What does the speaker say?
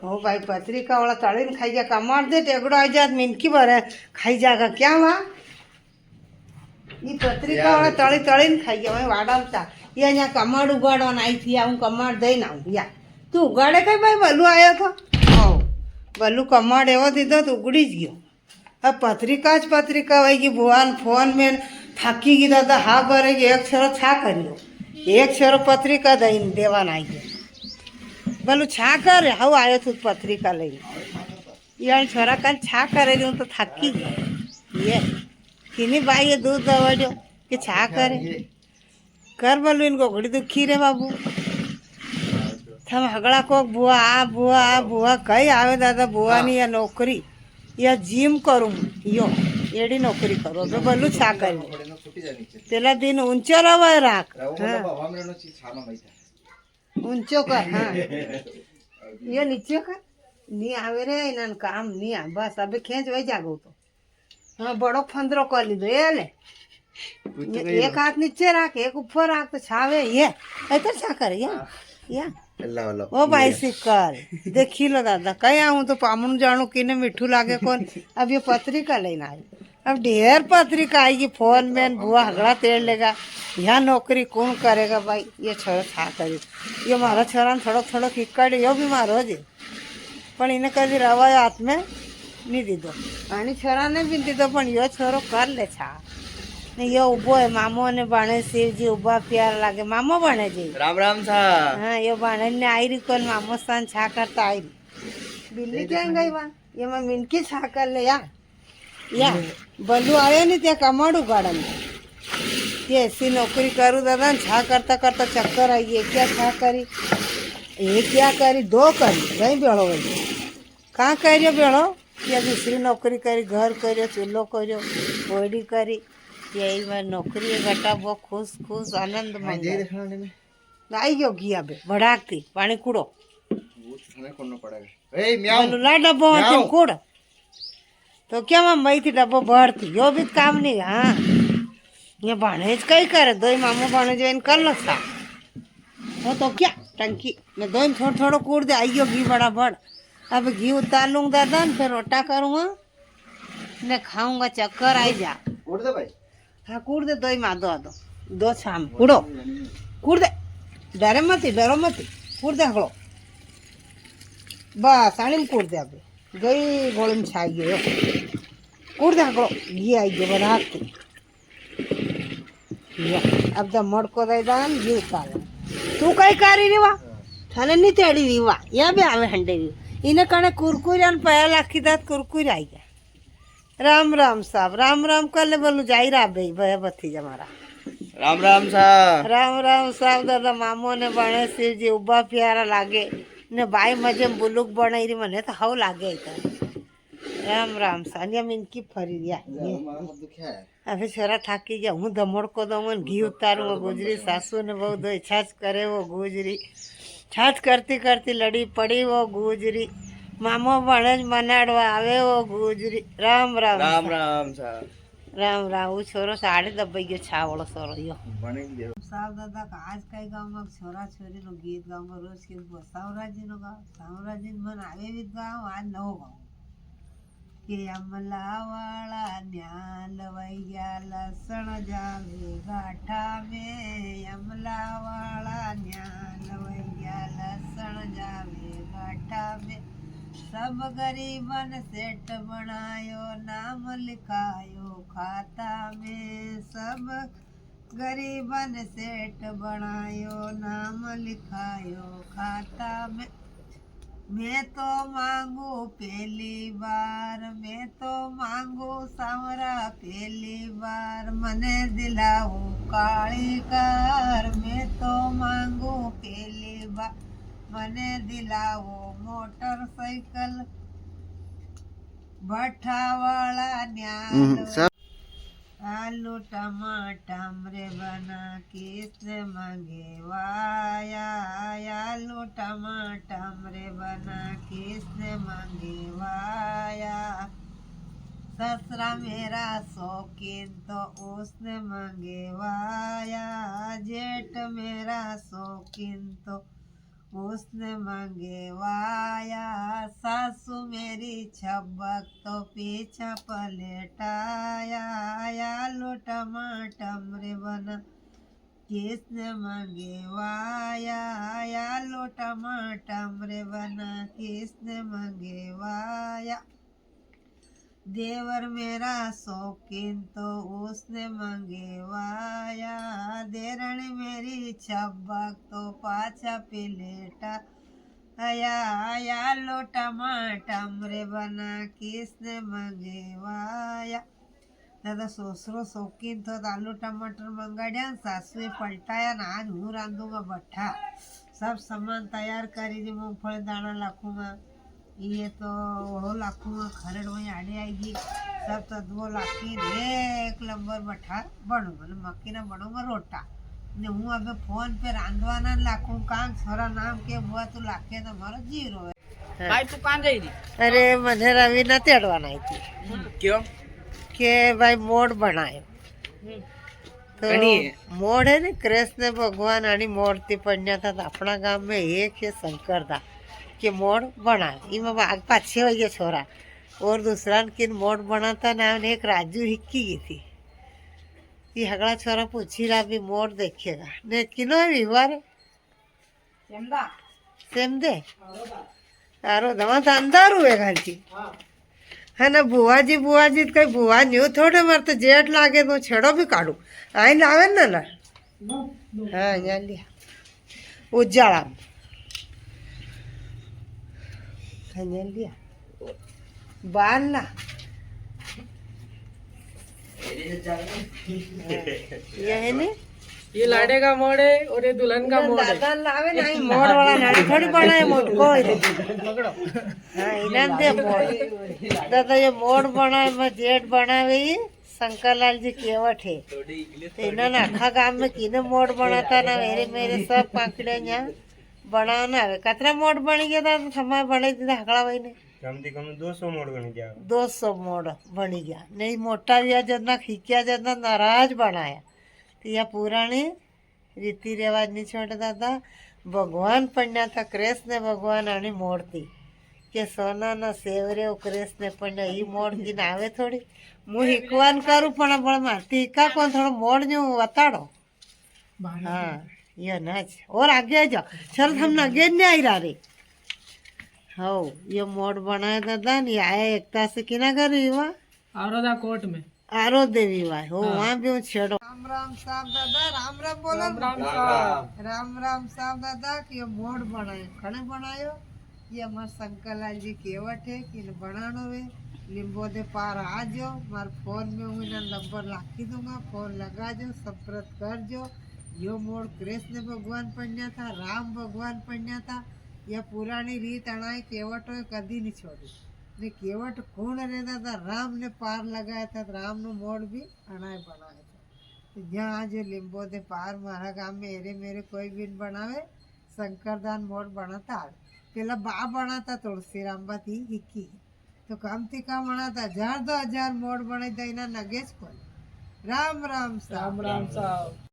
हो भाई पत्रिका वाला तड़ी खाई जा कमार दे टेगड़ो आ जात मिनकी भरे खाई जागा क्या वहाँ ये पत्रिका वाला तड़ी तड़ी खाई जा मैं वाड़ावता या यहाँ कमाड़ उगाड़वा आई थी हूँ कमाड़ दई ना या तू उगाड़े कई भाई बल्लू आयो था हो बल्लू कमाड़ एवो दीधो तो उगड़ी ज गयो अब पत्रिका ज पत्रिका वही की भुआन फोन में थाकी गई दादा हाँ भरे एक छोरो छा करियो एक छोरो पत्रिका दई देवाना आई गयो भलू छा कर हाउ आयो तू पत्रिका लई यार छोरा काल छा करे हूँ तो थकी गई ये किनी बाई ये दूध दवाड़ो कि छा करे कर बोलू इनको घड़ी दुखी रे बाबू थम हगड़ा को बुआ बुआ कई आवे दादा बुआ नी या नौकरी या जिम करूँ यो एडी नौकरी करो तो बोलू छा करी तेला दिन ऊंचो रवा राख ऊंचो कर हाँ ये नीचे कर नी आवे रे इनन काम नी आ बस अबे खेच वही जागो तो हाँ बड़ो फंदरो कर लीधो ये ले एक हाथ नीचे राख एक ऊपर राख तो छावे ये ऐतर छा करे या ओ बाइसिकल देखी लो दादा कहीं आऊँ तो पामुन जानू किने मिठू लागे कौन अब ये पत्रिका लेना आई अब ढेर पत्रिका आएगी फोन में बुआ हगड़ा तेड़ लेगा यहाँ नौकरी कौन करेगा भाई ये छोरा छा करे ये मारा छोरा थोड़ो थोड़ो किक्कड़ यो भी मारो जी पण इन्हें कभी रवा हाथ में नहीं दीधो आनी छोरा ने भी दीधो पण यो छोरो कर ले छा ने यो उभो है मामो ने बाणे शिवजी उभा प्यार लागे मामो बने जी राम था हाँ यो बाणे ने आई रही कौन मामो स्थान छा करता आई बिल्ली क्या गई वहाँ ये मैं मिनकी छा कर ले या बल्लू आयो नहीं त्या कमाड़ उगाड़न ये ऐसी नौकरी करूँ दादा छा करता करता चक्कर आई है क्या छा करी ये क्या करी दो करी गई बेड़ो गई कहाँ करियो बेड़ो या दूसरी नौकरी करी घर करियो चूल्हो करियो ओडी करी यही मैं नौकरी घटा वो खुश खुश आनंद मंगल आई गयो घिया बे भड़ाकती पानी कूड़ो ला डब्बो तुम कूड़ तो क्या मैं मई थी डब्बो भरती यो भी काम नहीं हाँ ये बाणेज कई करे दो मामू बाणेज इन कर लो सा वो तो क्या टंकी मैं दो थोड़ा थोड़ा कूड़ दे आइयो घी बड़ा बड़ अब घी उतार लूंगा दादा फिर रोटा करूँगा मैं खाऊंगा चक्कर आई जा कूड़ दे भाई हाँ कूड़ दे दो ही माँ दो शाम कूड़ो कूड़ दे डरो मती कूड़ दे हगड़ो बस आनी में कूड़ दे अब गई गोली में छाई गयो कूड़ दे हगड़ो घी आई गयो बड़ा अब तो मड़को दे दान घी उतार तू कई कारी रीवा थाने नहीं तेड़ी रीवा या भी आवे हंडे री इन्हें कने कुरकुरी पया लाखी दात कुरकुरी आई गया राम साहब राम कर ले बोलू जाई रहा भाई भया बत्ती जमारा राम साहब राम साहब दादा मामो ने बने शिव जी उबा प्यारा लागे ने बाई मजे बुलुक बनाई रही मने तो हाउ लागे राम साहब या मिनकी फरी रिया अबे छोरा थाकी गया हूँ दमड़ को दमन घी उतारू वो गुजरी सासू ने बहुत दो छाछ करे वो गुजरी छाछ करती करती लड़ी पड़ी वो गुजरी मामो बने मनाड़वा आवे वो गुजरी राम साहब वो छोरो साड़े दबाई गयो छावड़ो सोरो यो साहब दादा का आज कई गाँव में छोरा छोरी नो गीत गाँव में रोज के सावराजी नो गाँव सावराजी मन आवे भी गाँव आज नवो गाँव के अमला वाला न्याल वैया लसण जावे गाठा में अमला वाला न्याल वैया लसण जावे गाठा में सब गरीबन सेठ बनायो नाम लिखायो खाता में सब गरीबन सेठ बनायो नाम लिखायो खाता में मैं तो मांगू पहली बार मैं तो मांगू सांवरा पहली बार मने दिलाओ काली कार मैं तो मांगू पहली बार मने दिलाओ मोटरसाइकिल भट्ठा वाला न्याल आलू टमाटर रे बना किसने मंगवाया आलू टमाटर रे बना किसने मंगवाया ससुरा मेरा शौकीन तो उसने मंगवाया जेठ मेरा शौकीन तो उसने मंगवाया सासू मेरी छबक तो पीछा पलटाया, आलू टमाटम रे बना किसने मंगवाया, आलू टमाटम रे बना किसने मंगवाया। देवर मेरा शौकीन तो उसने मंगवाया, देरणी मेरी छबक तो पाछा पिलेटा आया, आलू टमाटम रे बना किसने मंगवाया। दादा ससुरो शौकीन तो आलू टमाटर मंगाड्या, सासुए पलटाया ना आज हूँ रांधूंगा बट्ठा। सब सामान तैयार करी दी, मूंगफली दाना लाखूंगा, ये तो ओढ़ो लाखूंगा, खरड़ वहीं आड़े आएगी, सब तदवो लाखी एक नंबर बट्ठा बनूंगा, मक्की ना बनूंगा रोटा ने हूँ अबे फोन पे रांधवाना लाखूं काम छोरा नाम के हुआ तो लाखे तो मारो जीरो है। ભાઈ તું કાં જઈ રહી? अरे મને रवि ना तेड़वाना आई थी क्यों? के भाई मोड़ बनायो तो कणी है? मोड़ है ना कृष्ण भगवान आणि मूर्ति पड़ना था तो अपना गांव में एक है शंकर था कि मोड़ बना इमा आग पाछे हो गया छोरा और दूसरा किन मोड़ बनाता ना एक राजू हिक्की गई थी ये हगड़ा छोरा पूछी रहा भी मोड़ देखेगा ने किनो है विवार सेम दे तारो दवा तो अंदर हुए घर की है ना बुआजी कई बुआ न्यू थोड़े मार तो जेठ लागे तो छेड़ो भी काढू आई लावे ना ला हाँ यहाँ लिया उजाला यहाँ लिया बाल ला ये है ने ये लाडे का मोड़ है और ये दुल्हन का मोड़ है। दादा लावे ना ही मोड़ वाला नाड़ी थोड़ी बनाए मोड़ को हाँ इन्हें दे मोड़ दादा ये मोड़ बनाए मैं जेठ बनावे ही शंकरलाल जी केवट है तो इन्होंने आखा गांव में किने मोड़ बनाता ना मेरे सब पाकड़े यहाँ बनाना है कतरा मोड़ बन गया था समय बने थे हकड़ा भाई ने कम से कम 200 मोड़ बन गया। 200 मोड़ बनी गया नहीं मोटा भी जना खींचा जना नाराज बनाया तो यह पुरानी रीति रिवाज नहीं छोड़ दादा भगवान पढ़ना था कृष्ण भगवान आणि मूर्ति के सोना ना सेवरे कृष्ण पढ़ना ही मोड़ की नावे थोड़ी मुँह हिकवान करूँ पण मारती हिका कौन थोड़ा मोड़ जो बताड़ो हाँ ये नाच और आगे आ जाओ चलो हम आगे नहीं आई रहा रे हो ये मोड़ बनाया दादा नहीं आया एकता से किना कर युवा आरोदा कोर्ट में आरो देवी वाय हो वहाँ भी हूँ छेड़ो राम राम साहब दादा राम राम बोलो राम साहब दादा कि ये मोड़ बनाए खड़े बनायो ये हमारे शंकर लाल जी केवट है कि बनानो है लिंबो दे पार आ जाओ मार फोन में हूँ ना नंबर लाखी दूंगा फोन लगा जो संपर्क कर जो यो मोड़ कृष्ण भगवान पढ़ना था राम भगवान पढ़ना था यह पुरानी रीत अणाई केवट हो कदी नहीं छोड़ी ने केवट कौन रहता था राम ने पार लगाया था राम नो मोड़ भी अणाय बनाया था तो जहाँ आज लिंबो दे पार मारा गांव में एरे मेरे कोई भी बनावे शंकरदान मोड़ बनाता पेला बा बनाता तुलसी रामबा थी हिक्की तो कम थी कम बनाता 1000-2000 मोड़ बनाई था इना नगेज को राम राम साहब राम राम साहब।